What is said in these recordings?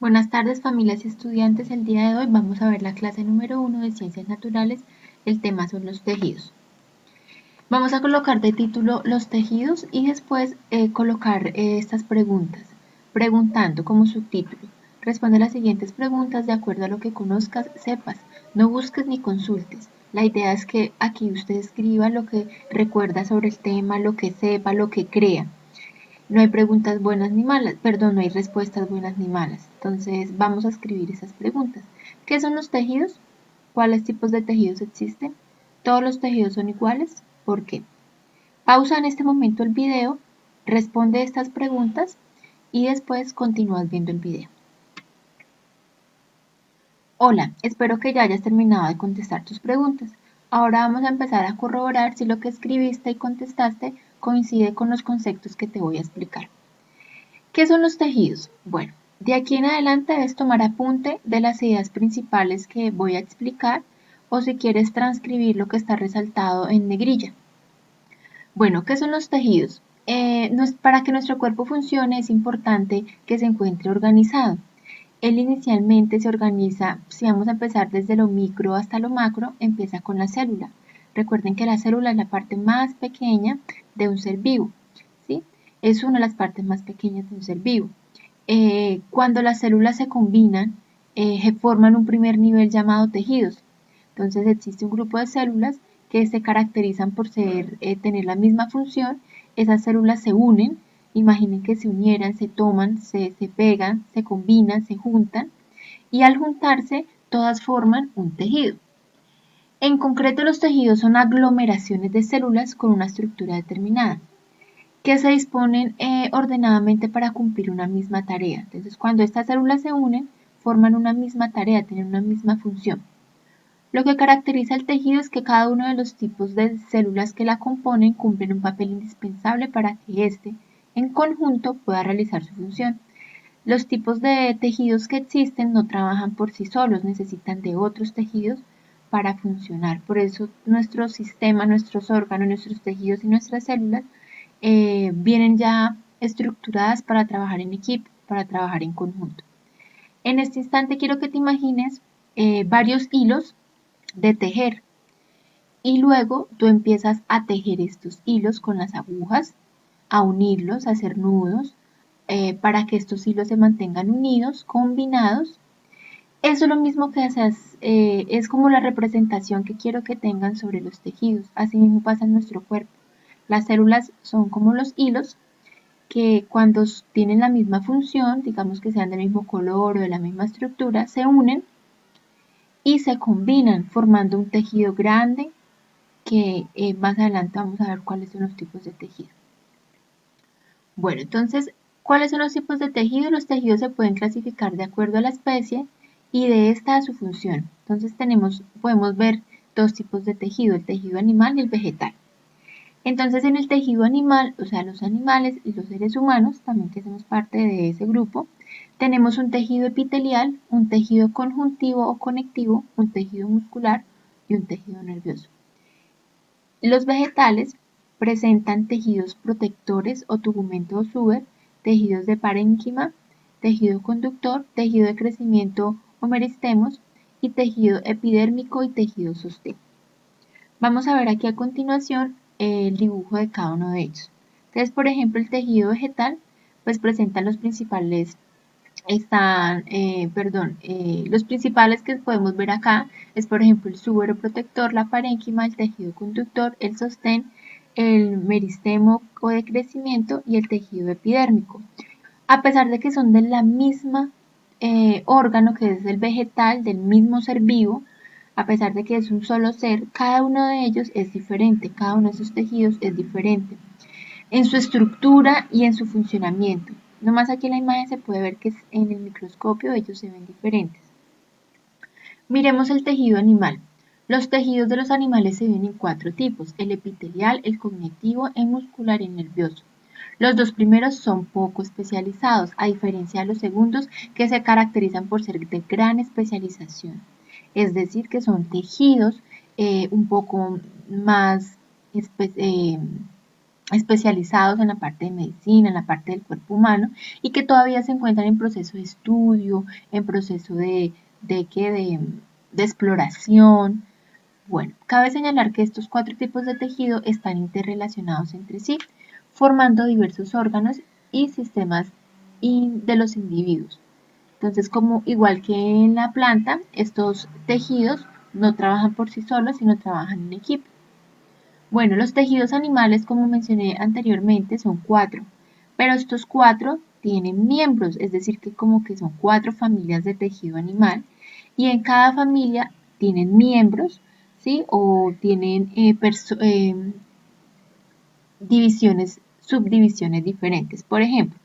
Buenas tardes, familias y estudiantes. El día de hoy vamos a ver la clase número 1 de Ciencias Naturales. El tema son los tejidos. Vamos a colocar de título los tejidos y después colocar estas preguntas, preguntando como subtítulo. Responde las siguientes preguntas de acuerdo a lo que conozcas, sepas. No busques ni consultes. La idea es que aquí usted escriba lo que recuerda sobre el tema, lo que sepa, lo que crea. No hay preguntas buenas ni malas, perdón, no hay respuestas buenas ni malas. Entonces vamos a escribir esas preguntas. ¿Qué son los tejidos? ¿Cuáles tipos de tejidos existen? ¿Todos los tejidos son iguales? ¿Por qué? Pausa en este momento el video, responde estas preguntas y después continúas viendo el video. Hola, espero que ya hayas terminado de contestar tus preguntas. Ahora vamos a empezar a corroborar si lo que escribiste y contestaste coincide con los conceptos que te voy a explicar. ¿Qué son los tejidos? Bueno, de aquí en adelante debes tomar apunte de las ideas principales que voy a explicar o si quieres transcribir lo que está resaltado en negrilla. Bueno, ¿qué son los tejidos? Para que nuestro cuerpo funcione es importante que se encuentre organizado. Él inicialmente se organiza, si vamos a empezar desde lo micro hasta lo macro, empieza con la célula. Recuerden que la célula es la parte más pequeña de un ser vivo, ¿sí? Es una de las partes más pequeñas de un ser vivo. Cuando las células se combinan, forman un primer nivel llamado tejidos. Entonces existe un grupo de células que se caracterizan por tener la misma función. Esas células se unen, imaginen que se unieran, se toman, se pegan, se combinan, se juntan y al juntarse todas forman un tejido. En concreto los tejidos son aglomeraciones de células con una estructura determinada que se disponen ordenadamente para cumplir una misma tarea. Entonces, cuando estas células se unen, forman una misma tarea, tienen una misma función. Lo que caracteriza el tejido es que cada uno de los tipos de células que la componen cumplen un papel indispensable para que éste, en conjunto, pueda realizar su función. Los tipos de tejidos que existen no trabajan por sí solos, necesitan de otros tejidos para funcionar. Por eso nuestro sistema, nuestros órganos, nuestros tejidos y nuestras células vienen ya estructuradas para trabajar en equipo, para trabajar en conjunto. En este instante quiero que te imagines varios hilos de tejer y luego tú empiezas a tejer estos hilos con las agujas, a unirlos, a hacer nudos para que estos hilos se mantengan unidos, combinados. Eso es lo mismo que haces, es como la representación que quiero que tengan sobre los tejidos. Así mismo pasa en nuestro cuerpo. Las células son como los hilos que cuando tienen la misma función, digamos que sean del mismo color o de la misma estructura, se unen y se combinan formando un tejido grande que más adelante vamos a ver cuáles son los tipos de tejido. Bueno, entonces, ¿cuáles son los tipos de tejido? Los tejidos se pueden clasificar de acuerdo a la especie y de esta a su función. Entonces podemos ver dos tipos de tejido, el tejido animal y el vegetal. Entonces, en el tejido animal, o sea, los animales y los seres humanos, también que hacemos parte de ese grupo, tenemos un tejido epitelial, un tejido conjuntivo o conectivo, un tejido muscular y un tejido nervioso. Los vegetales presentan tejidos protectores o tugumento o suber, tejidos de parénquima, tejido conductor, tejido de crecimiento o meristemos y tejido epidérmico y tejido sostén. Vamos a ver aquí a continuación el dibujo de cada uno de ellos. Entonces, por ejemplo, el tejido vegetal pues presenta los principales los principales que podemos ver acá es por ejemplo el súbero protector, la parénquima, el tejido conductor, el sostén, el meristemo o de crecimiento y el tejido epidérmico. A pesar de que son de la misma órgano que es el vegetal, del mismo ser vivo, a pesar de que es un solo ser, cada uno de ellos es diferente, cada uno de esos tejidos es diferente en su estructura y en su funcionamiento. Nomás aquí en la imagen se puede ver que en el microscopio ellos se ven diferentes. Miremos el tejido animal. Los tejidos de los animales se dividen en cuatro tipos, el epitelial, el cognitivo, el muscular y el nervioso. Los dos primeros son poco especializados, a diferencia de los segundos que se caracterizan por ser de gran especialización. Es decir, que son tejidos un poco más especializados en la parte de medicina, en la parte del cuerpo humano, y que todavía se encuentran en proceso de estudio, en proceso de exploración. Bueno, cabe señalar que estos 4 tipos de tejido están interrelacionados entre sí, formando diversos órganos y sistemas de los individuos. Entonces, como igual que en la planta, estos tejidos no trabajan por sí solos, sino trabajan en equipo. Bueno, los tejidos animales, como mencioné anteriormente, son 4, pero estos 4 tienen miembros, es decir, que como que son 4 familias de tejido animal, y en cada familia tienen miembros, ¿sí? O tienen subdivisiones diferentes. Por ejemplo,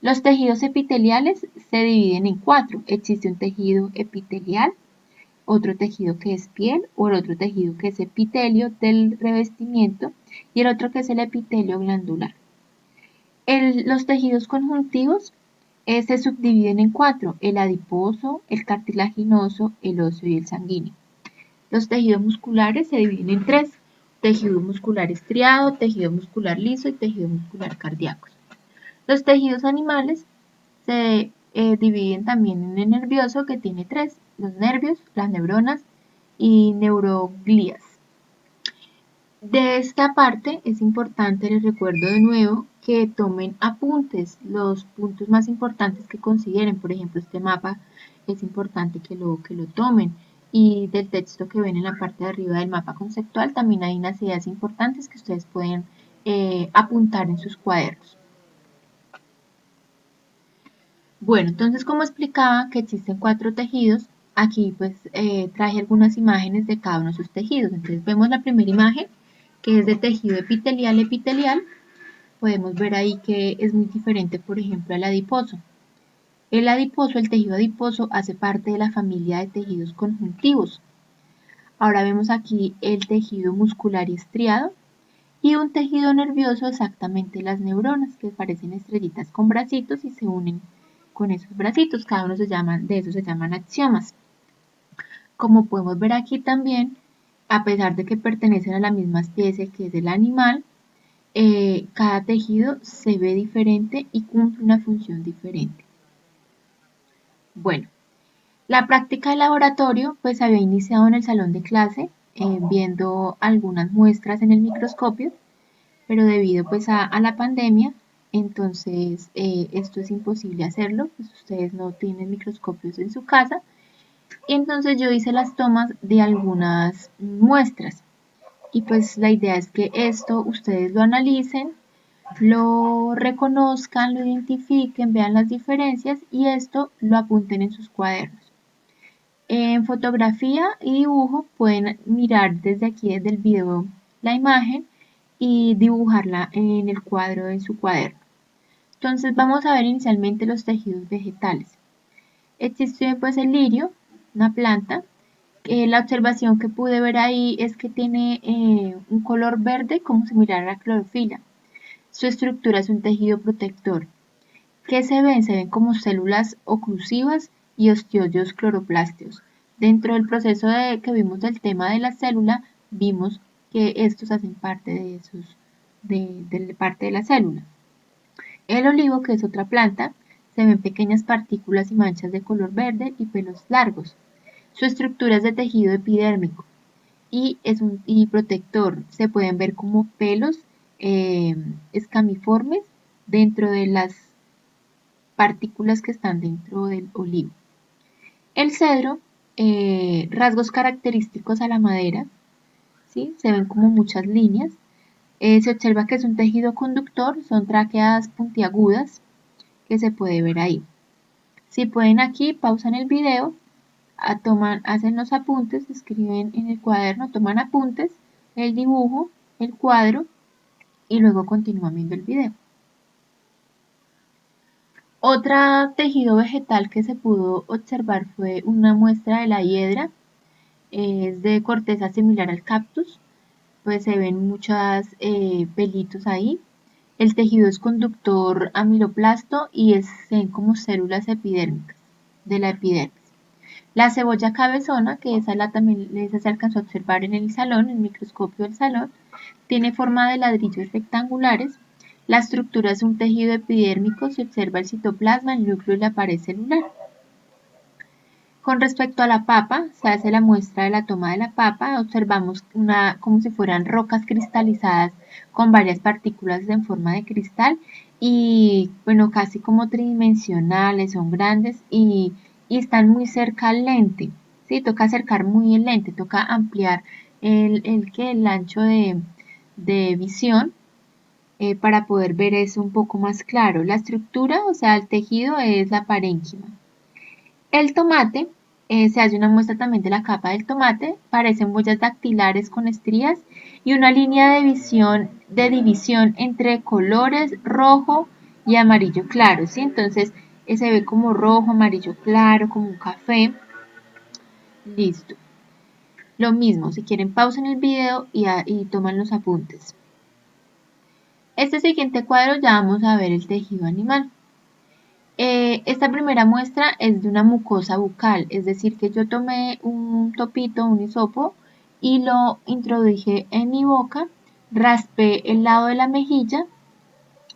los tejidos epiteliales se dividen en 4. Existe un tejido epitelial, otro tejido que es piel, o el otro tejido que es epitelio del revestimiento, y el otro que es el epitelio glandular. Los tejidos conjuntivos se subdividen en 4: el adiposo, el cartilaginoso, el óseo y el sanguíneo. Los tejidos musculares se dividen en 3: tejido muscular estriado, tejido muscular liso y tejido muscular cardíaco. Los tejidos animales se dividen también en el nervioso, que tiene 3: los nervios, las neuronas y neuroglías. De esta parte es importante, les recuerdo de nuevo, que tomen apuntes, los puntos más importantes que consideren. Por ejemplo, este mapa es importante que lo tomen. Y del texto que ven en la parte de arriba del mapa conceptual también hay unas ideas importantes que ustedes pueden apuntar en sus cuadernos. Bueno, entonces como explicaba que existen 4 tejidos, aquí pues traje algunas imágenes de cada uno de sus tejidos. Entonces vemos la primera imagen, que es de tejido epitelial. Podemos ver ahí que es muy diferente, por ejemplo, al adiposo. El tejido adiposo, hace parte de la familia de tejidos conjuntivos. Ahora vemos aquí el tejido muscular y estriado y un tejido nervioso, exactamente las neuronas, que parecen estrellitas con bracitos y se unen con esos bracitos. Cada uno de esos se llaman axiomas. Como podemos ver aquí también, a pesar de que pertenecen a la misma especie que es el animal, cada tejido se ve diferente y cumple una función diferente. Bueno, la práctica de laboratorio pues había iniciado en el salón de clase, viendo algunas muestras en el microscopio, pero debido pues a la pandemia, entonces esto es imposible hacerlo, pues ustedes no tienen microscopios en su casa, y entonces yo hice las tomas de algunas muestras, y pues la idea es que esto ustedes lo analicen, lo reconozcan, lo identifiquen, vean las diferencias y esto lo apunten en sus cuadernos. En fotografía y dibujo pueden mirar desde aquí, desde el video, la imagen y dibujarla en el cuadro de su cuaderno. Entonces vamos a ver inicialmente los tejidos vegetales. Existe pues el lirio, una planta. La observación que pude ver ahí es que tiene un color verde como similar a la clorofila. Su estructura es un tejido protector. ¿Qué se ven? Se ven como células oclusivas y ostiollos cloroplásteos. Dentro del proceso que vimos del tema de la célula, vimos que estos hacen parte de parte de la célula. El olivo, que es otra planta, se ven pequeñas partículas y manchas de color verde y pelos largos. Su estructura es de tejido epidérmico y protector. Se pueden ver como pelos escamiformes dentro de las partículas que están dentro del olivo. El cedro, rasgos característicos a la madera, ¿sí? Se ven como muchas líneas. Se observa que es un tejido conductor, son tráqueas puntiagudas que se puede ver ahí. Si pueden aquí, pausan el video, hacen los apuntes, escriben en el cuaderno, toman apuntes, el dibujo, el cuadro y luego continúan viendo el video. Otro tejido vegetal que se pudo observar fue una muestra de la hiedra, es de corteza similar al cactus, pues se ven muchos pelitos ahí. El tejido es conductor amiloplasto y se ven como células epidérmicas de la epidermis. La cebolla cabezona, que esa se alcanzó a observar en el salón, en el microscopio del salón, tiene forma de ladrillos rectangulares. La estructura es un tejido epidérmico, se observa el citoplasma, el núcleo y la pared celular. Con respecto a la papa, se hace la muestra de la toma de la papa, observamos como si fueran rocas cristalizadas con varias partículas en forma de cristal y bueno, casi como tridimensionales, son grandes y están muy cerca al lente. Sí, toca acercar muy el lente, toca ampliar el ancho de visión para poder ver eso un poco más claro. La estructura, o sea, el tejido es la parénquima. El tomate, se hace una muestra también de la capa del tomate, parecen huellas dactilares con estrías y una línea de división entre colores rojo y amarillo claro, ¿sí? Entonces se ve como rojo, amarillo claro, como un café. Listo. Lo mismo, si quieren pausen el video y toman los apuntes. Este siguiente cuadro ya vamos a ver el tejido animal. Esta primera muestra es de una mucosa bucal, es decir, que yo tomé un topito, un hisopo, y lo introduje en mi boca, raspé el lado de la mejilla.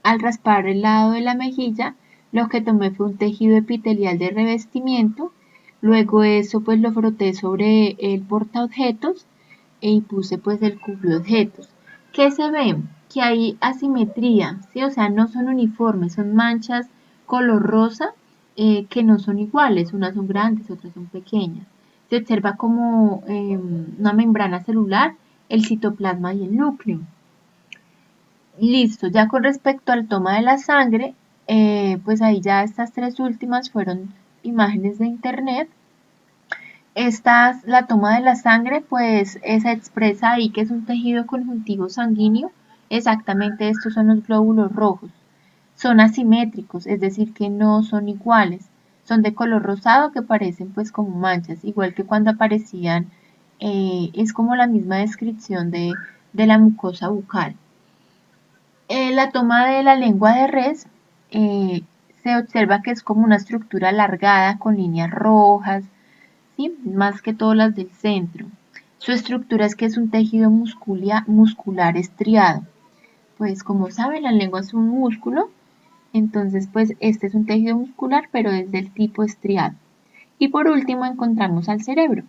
Al raspar el lado de la mejilla, lo que tomé fue un tejido epitelial de revestimiento. Luego eso pues lo froté sobre el portaobjetos y puse pues el cubreobjetos. ¿Qué se ve? Que hay asimetría, ¿sí? O sea, no son uniformes, son manchas color rosa que no son iguales, unas son grandes, otras son pequeñas. Se observa como una membrana celular, el citoplasma y el núcleo. Listo, ya con respecto al toma de la sangre, pues ahí ya estas tres últimas fueron imágenes de internet. La toma de la sangre, pues se expresa ahí que es un tejido conjuntivo sanguíneo. Exactamente estos son los glóbulos rojos. Son asimétricos, es decir, que no son iguales. Son de color rosado que parecen pues como manchas, igual que cuando aparecían, es como la misma descripción de la mucosa bucal. La toma de la lengua de res se observa que es como una estructura alargada con líneas rojas, ¿sí? Más que todas las del centro. Su estructura es que es un tejido muscular estriado. Pues como saben, la lengua es un músculo, entonces pues este es un tejido muscular, pero es del tipo estriado. Y por último encontramos al cerebro.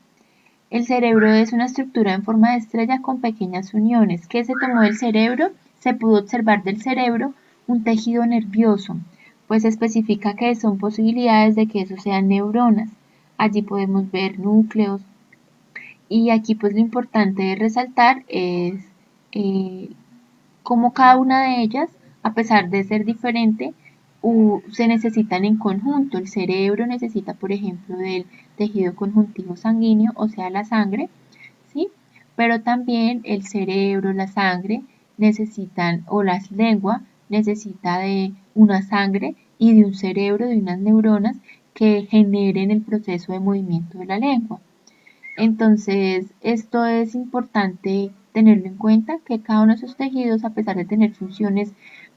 El cerebro es una estructura en forma de estrella con pequeñas uniones. ¿Qué se tomó del cerebro? Se pudo observar del cerebro un tejido nervioso, pues especifica que son posibilidades de que eso sean neuronas. Allí podemos ver núcleos y aquí pues lo importante de resaltar es eh, cómo cada una de ellas, a pesar de ser diferente, se necesitan en conjunto. El cerebro necesita, por ejemplo, del tejido conjuntivo sanguíneo, o sea, la sangre, ¿sí? Pero también el cerebro, la sangre necesitan, o la lengua necesita de una sangre y de un cerebro, de unas neuronas que generen el proceso de movimiento de la lengua. Entonces, esto es importante tenerlo en cuenta, que cada uno de esos tejidos, a pesar de tener funciones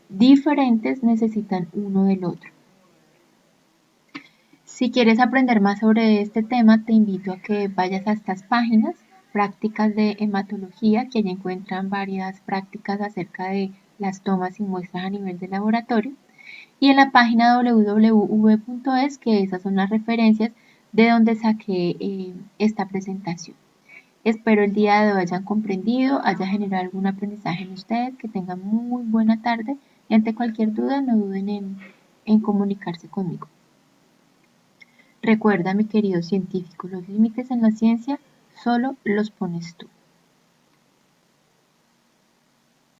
diferentes, necesitan uno del otro. Si quieres aprender más sobre este tema, te invito a que vayas a estas páginas, prácticas de hematología, que allí encuentran varias prácticas acerca de las tomas y muestras a nivel de laboratorio, y en la página www.es, que esas son las referencias de donde saqué esta presentación. Espero el día de hoy hayan comprendido, haya generado algún aprendizaje en ustedes, que tengan muy buena tarde y ante cualquier duda no duden en comunicarse conmigo. Recuerda, mi querido científico, los límites en la ciencia solo los pones tú.